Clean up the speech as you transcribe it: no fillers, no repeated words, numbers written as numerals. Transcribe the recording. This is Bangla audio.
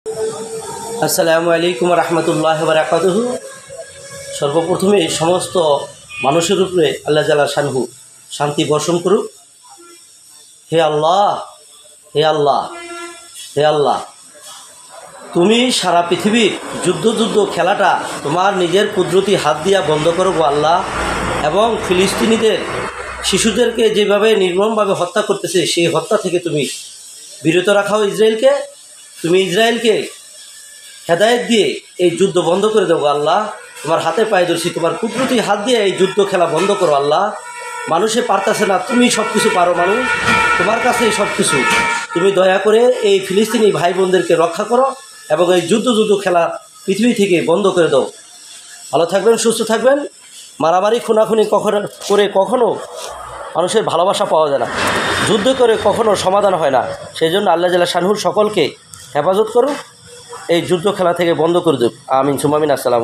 আসসালামু আলাইকুম রহমতুল্লাহ বারাকাতুহু। সর্বপ্রথমে সমস্ত মানুষের উপরে আল্লাহ জাল্লা শানহু শান্তি বর্ষণ করুক। হে আল্লাহ, হে আল্লাহ, হে আল্লাহ, তুমি সারা পৃথিবীর যুদ্ধ খেলাটা তোমার নিজের কুদরতি হাত দিয়া বন্ধ করো গো আল্লাহ। এবং ফিলিস্তিনিদের শিশুদেরকে যেভাবে নির্মমভাবে হত্যা করতেছে সেই হত্যা থেকে তুমি বিরত রাখাও ইসরায়েলকে। তুমি ইসরায়েলকে হেদায়েত দিয়ে এই যুদ্ধ বন্ধ করে দেবো আল্লাহ। তোমার হাতে পায়ে ধরছি, তোমার কুদরতি হাত দিয়ে এই যুদ্ধ খেলা বন্ধ করো আল্লাহ। মানুষে পারতেছে না, তুমি সব কিছু পারো মানুষ, তোমার কাছেই সব কিছু। তুমি দয়া করে এই ফিলিস্তিনি ভাই বোনদেরকে রক্ষা করো এবং এই যুদ্ধ খেলা পৃথিবী থেকে বন্ধ করে দাও। ভালো থাকবেন, সুস্থ থাকবেন। মারামারি খুনাখুনি কখনো মানুষের ভালোবাসা পাওয়া যায় না, যুদ্ধ করে কখনো সমাধান হয় না। সেই জন্য আল্লাহ জাল্লা শানহুর সকলকে হেফাজত করুক, এই যুদ্ধ খেলা থেকে বন্ধ করে দেব। আমিন সুম্মা আমিন। আসসালাম।